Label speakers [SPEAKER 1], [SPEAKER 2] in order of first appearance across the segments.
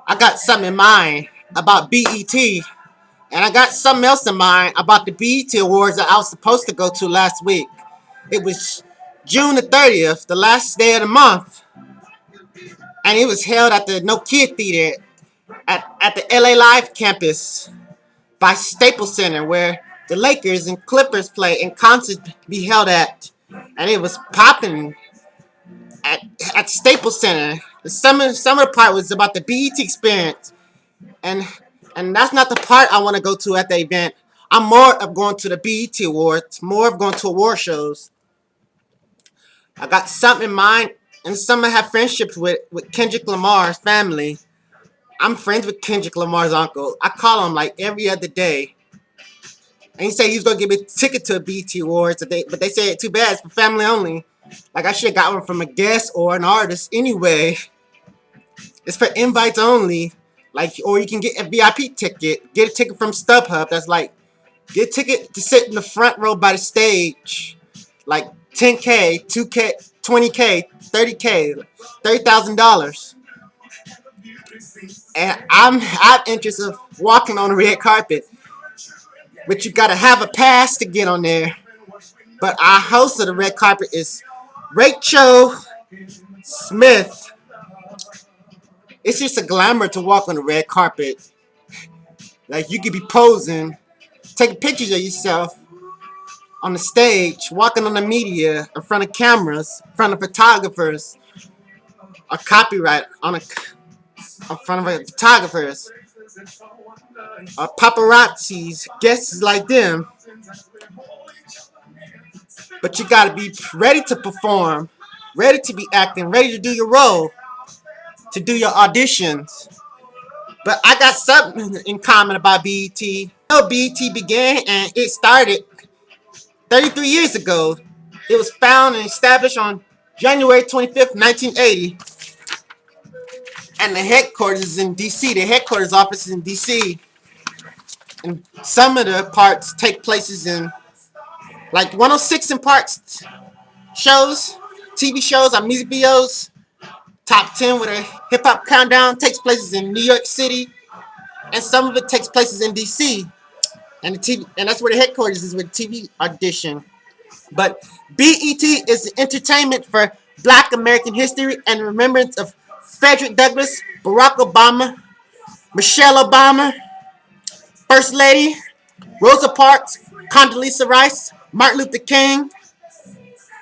[SPEAKER 1] I got something in mind about BET, and I got something else in mind about the BET Awards that I was supposed to go to last week. It was June the 30th, the last day of the month, and it was held at the No Kid Theater at the LA Live campus by Staples Center, where the Lakers and Clippers play and concerts be held at. And it was popping at, at Staples Center. Some of the part was about the BET experience, and that's not the part I want to go to at the event. I'm more of going to the BET Awards, more of going to award shows. I got something in mind, and some I have friendships with Kendrick Lamar's family. I'm friends with Kendrick Lamar's uncle. I call him like every other day. And he said he was going to give me a ticket to a BET Awards, but they said too bad, it's for family only. Like I should have got one from a guest or an artist anyway. It's for invites only. Like, or you can get a VIP ticket. Get a ticket from StubHub. That's like, get a ticket to sit in the front row by the stage. Like $10K, $2K, $20K, $30K, $30,000. And I have interest of walking on the red carpet. But you gotta have a pass to get on there. But our host of the red carpet is Rachel Smith. It's just a glamour to walk on the red carpet. Like you could be posing, taking pictures of yourself on the stage, walking on the media, in front of cameras, in front of photographers, or copyright in front of photographers, or paparazzis, guests like them. But you gotta be ready to perform, ready to be acting, ready to do your role, to do your auditions. But I got something in common about BET. You know, BET began and it started 33 years ago. It was founded and established on January 25th, 1980. And the headquarters is in DC. The headquarters office is in DC. And some of the parts take places in like 106 in Parks shows, TV shows, or music videos. Top 10 with a hip hop countdown takes places in New York City, and some of it takes places in DC. And that's where the headquarters is with TV audition. But BET is the entertainment for Black American history and remembrance of Frederick Douglass, Barack Obama, Michelle Obama, First Lady, Rosa Parks, Condoleezza Rice, Martin Luther King,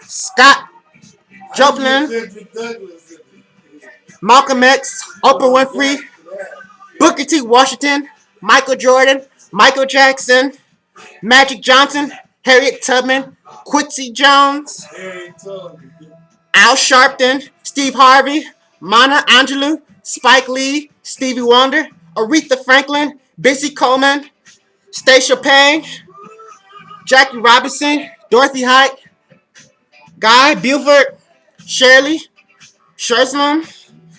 [SPEAKER 1] Scott Joplin, Malcolm X, Oprah Winfrey, Booker T. Washington, Michael Jordan, Michael Jackson, Magic Johnson, Harriet Tubman, Quincy Jones, Al Sharpton, Steve Harvey, Maya Angelou, Spike Lee, Stevie Wonder, Aretha Franklin, Bessie Coleman, Stacia Page, Jackie Robinson, Dorothy Height, Guy Buford, Shirley Sherslum,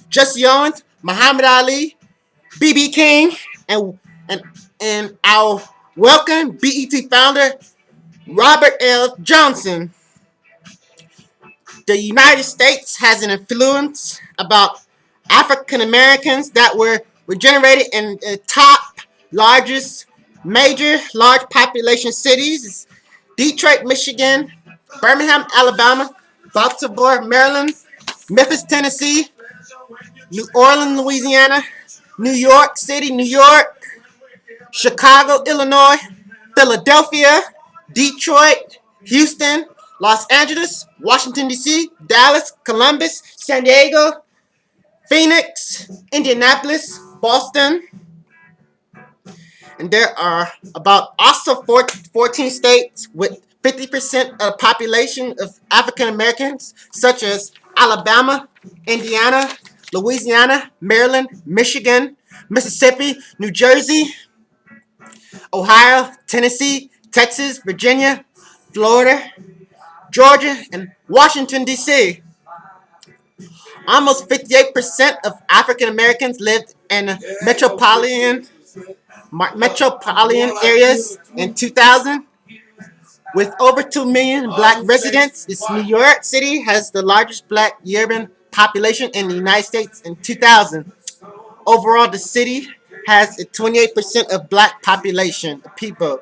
[SPEAKER 1] Jesse Owens, Muhammad Ali, B.B. King, and our welcome BET founder, Robert L. Johnson. The United States has an influence about African Americans that were generated in the top largest major large population cities: Detroit, Michigan, Birmingham, Alabama, Baltimore, Maryland, Memphis, Tennessee, New Orleans, Louisiana, New York City, New York, Chicago, Illinois, Philadelphia, Detroit, Houston, Los Angeles, Washington, D.C., Dallas, Columbus, San Diego, Phoenix, Indianapolis, Boston. And there are about also 14 states with 50% of the population of African Americans, such as Alabama, Indiana, Louisiana, Maryland, Michigan, Mississippi, New Jersey, Ohio, Tennessee, Texas, Virginia, Florida, Georgia, and Washington, D.C. Almost 58% of African Americans live in the metropolitan metropolitan areas in 2000. With over 2 million black residents, New York City has the largest black urban population in the United States in 2000. Overall, the city has a 28% of black population people.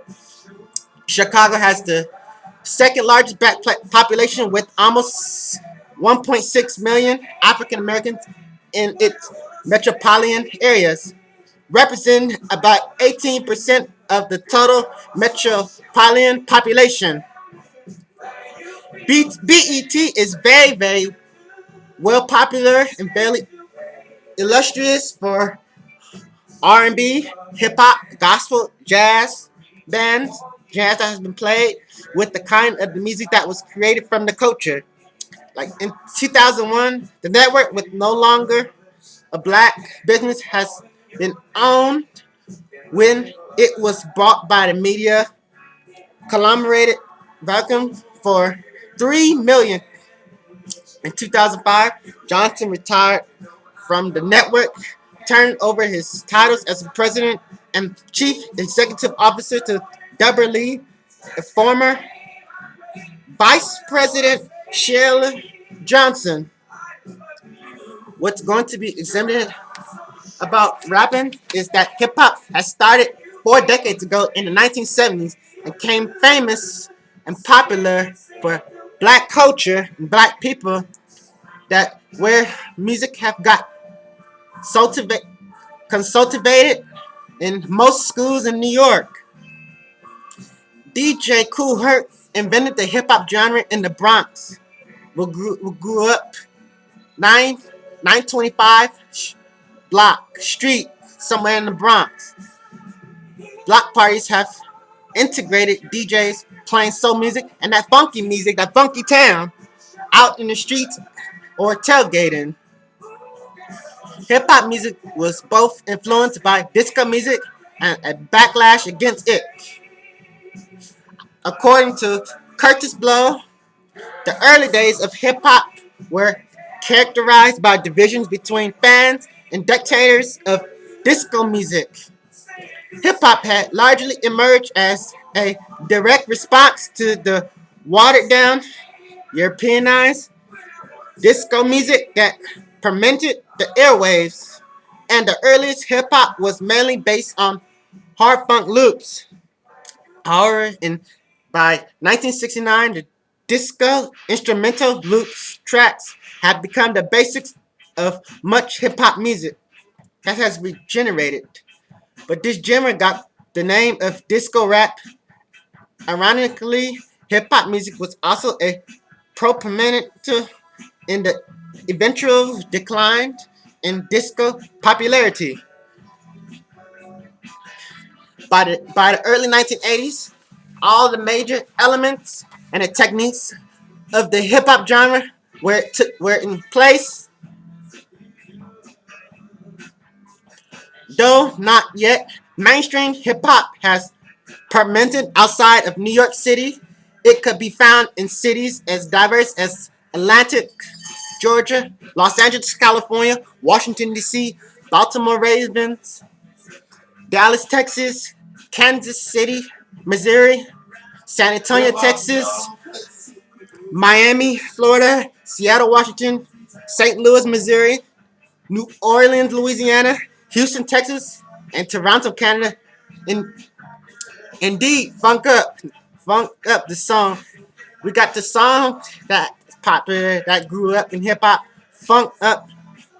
[SPEAKER 1] Chicago has the second largest black population with almost 1.6 million African Americans in its metropolitan areas, representing about 18% of the total metropolitan population. BET is very, very well popular and very illustrious for R&B, hip hop, gospel, jazz bands, jazz that has been played with the kind of the music that was created from the culture. Like in 2001, the network with no longer a black business has been owned when it was bought by the media conglomerated vacuum for $3 million. In 2005, Johnson retired from the network, turned over his titles as president and chief executive officer to Deborah Lee, a former vice president Sheila Johnson. What's going to be examined about rapping is that hip hop has started 4 decades ago in the 1970s and became famous and popular for black culture and black people that where music have got cultivated in most schools in New York. DJ Kool Herc invented the hip hop genre in the Bronx. We grew up 925 block street somewhere in the Bronx. Block parties have integrated DJs playing soul music and that funky music, that funky town, out in the streets or tailgating. Hip hop music was both influenced by disco music and a backlash against it. According to Curtis Blow, the early days of hip hop were characterized by divisions between fans and dictators of disco music. Hip hop had largely emerged as a direct response to the watered down, Europeanized disco music that permeated the airwaves, and the earliest hip hop was mainly based on hard funk loops. However, by 1969, the disco instrumental loops tracks have become the basics of much hip hop music that has regenerated. But this genre got the name of disco rap. Ironically, hip hop music was also a proponent in the eventual decline in disco popularity. By the early 1980s, all the major elements and the techniques of the hip hop genre were in place, though not yet. Mainstream hip hop has permeated outside of New York City. It could be found in cities as diverse as Atlanta, Georgia, Los Angeles, California, Washington, D.C., Baltimore Ravens, Dallas, Texas, Kansas City, Missouri, San Antonio, Texas, Miami, Florida, Seattle, Washington, St. Louis, Missouri, New Orleans, Louisiana, Houston, Texas, and Toronto, Canada. In, indeed, Funk Up the song. We got the song that's popular, that grew up in hip hop, Funk Up,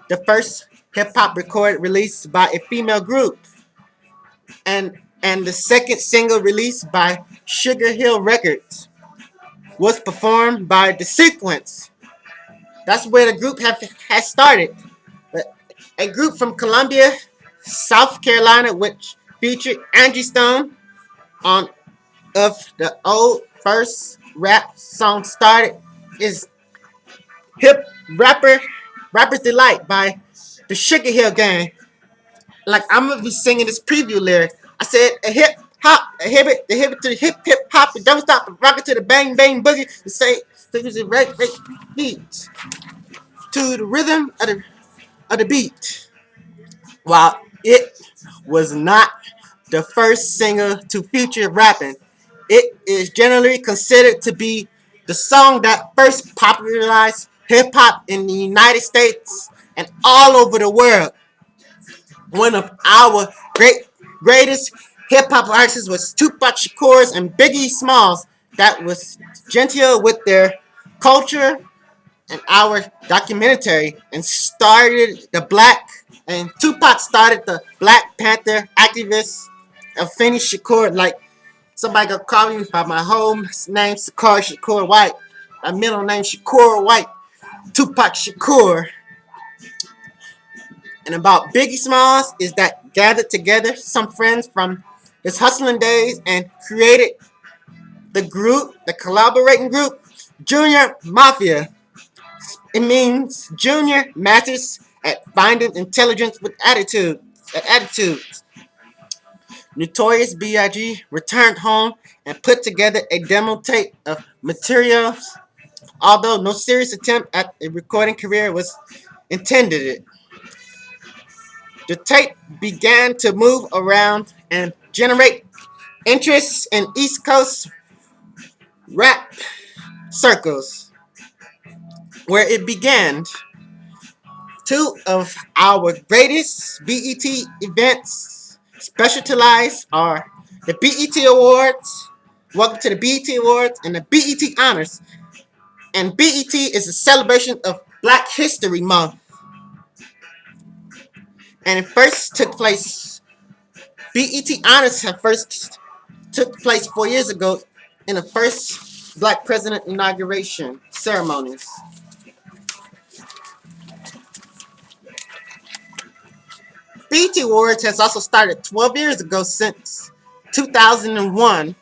[SPEAKER 1] the first hip hop record released by a female group, and the second single released by Sugar Hill Records was performed by The Sequence. That's where the group has started. A group from Columbia, South Carolina, which featured Angie Stone on of the old first rap song started is Hip Rapper's Delight by the Sugar Hill Gang. Like I'm gonna be singing this preview lyric. I said a hip hop, a hip it, the hip it to the hip hop, the don't stop, the rock it to the bang bang boogie. The say the right beat to the rhythm of the beat. While it was not the first singer to feature rapping. It is generally considered to be the song that first popularized hip hop in the United States and all over the world. One of our greatest hip hop artists was Tupac Shakur's and Biggie Smalls that was genteel with their culture and our documentary and started the Black and Tupac started the Black Panther activists of Finny Shakur. Like somebody gonna call me by my whole name Shakur White. My middle name Shakur White. Tupac Shakur. And about Biggie Smalls is that gathered together some friends from his hustling days and created the collaborating group, Junior Mafia. It means Junior masters at finding intelligence with attitudes. Notorious B.I.G. returned home and put together a demo tape of materials, although no serious attempt at a recording career was intended. The tape began to move around and generate interest in East Coast rap circles, where it began. Two of our greatest BET events specialized are the BET Awards. Welcome to the BET Awards and the BET Honors. And BET is a celebration of Black History Month. And it first took place, BET Honors have first took place 4 years ago in the first Black President inauguration ceremonies. BET Awards has also started 12 years ago since 2001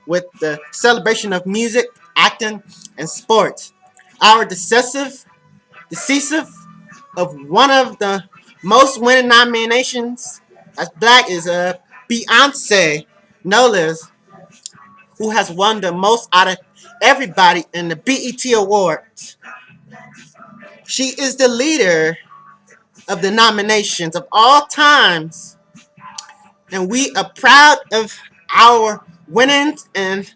[SPEAKER 1] with the celebration of music, acting, and sports. Our decisive of one of the most winning nominations as Black is Beyonce Knowles, who has won the most out of everybody in the BET Awards. She is the leader of the nominations of all times, and we are proud of our winnings and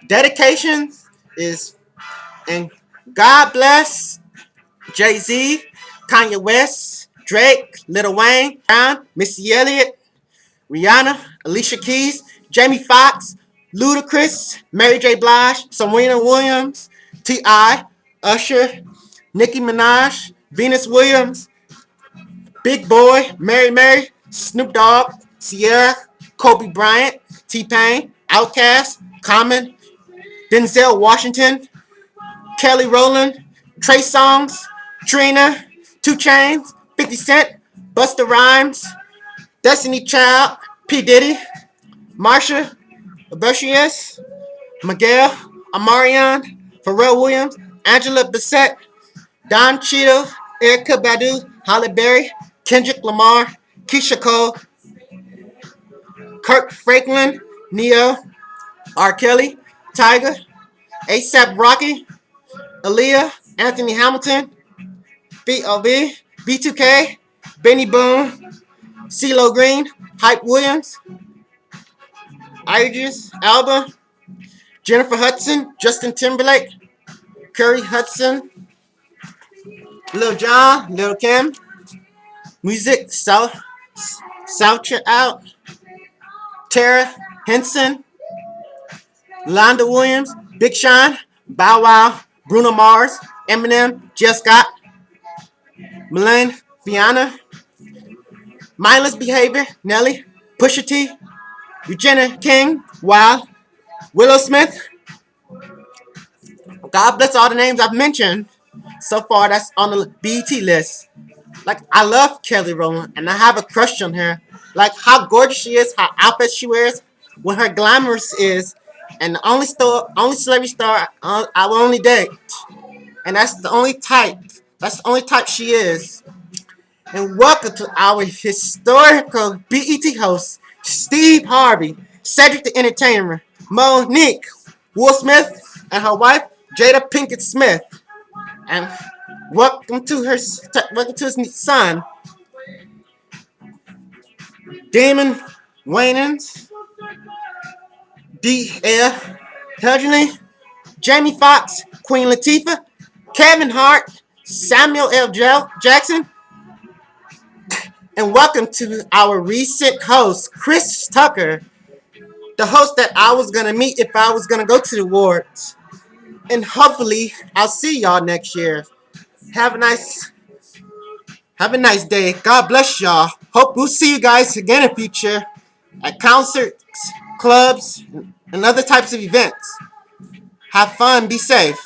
[SPEAKER 1] dedication is and God bless Jay-Z, Kanye West, Drake, Lil Wayne, Brown, Missy Elliott, Rihanna, Alicia Keys, Jamie Foxx, Ludacris, Mary J. Blige, Serena Williams, T.I., Usher, Nicki Minaj, Venus Williams, Big Boy, Mary, Snoop Dogg, Sierra, Kobe Bryant, T-Pain, Outkast, Common, Denzel Washington, Kelly Rowland, Trey Songz, Trina, 2 Chainz, 50 Cent, Busta Rhymes, Destiny Child, P. Diddy, Marsha, Abusius, Miguel, Amarion, Pharrell Williams, Angela Bassett, Don Cheadle, Erica Badu, Halle Berry, Kendrick Lamar, Keisha Cole, Kirk Franklin, Neo, R. Kelly, Tyga, ASAP Rocky, Aaliyah, Anthony Hamilton, B.O.B., B2K, Benny Boone, CeeLo Green, Hype Williams, Idris Elba, Jennifer Hudson, Justin Timberlake, Curry Hudson, Lil Jon, Lil Kim, Music South Out, Tara Henson, Londa Williams, Big Sean, Bow Wow, Bruno Mars, Eminem, Jill Scott, Milane, Fiona, Mindless Behavior, Nelly, Pusha T, Regina King, Wild, Willow Smith. God bless all the names I've mentioned so far that's on the BET list. Like, I love Kelly Rowland, and I have a crush on her. Like, how gorgeous she is, how outfits she wears, what her glamorous is, and the only celebrity star I will only date. And that's the only type. That's the only type she is. And welcome to our historical BET host, Steve Harvey, Cedric the Entertainer, Monique, Will Smith, and her wife, Jada Pinkett Smith. And welcome to his son, Damon Waynans, D.L. Hudgley, Jamie Foxx, Queen Latifah, Kevin Hart, Samuel L. Jackson, and welcome to our recent host, Chris Tucker, the host that I was going to meet if I was going to go to the awards. And hopefully, I'll see y'all next year. Have a nice day. God bless y'all. Hope we'll see you guys again in the future at concerts, clubs, and other types of events. Have fun. Be safe.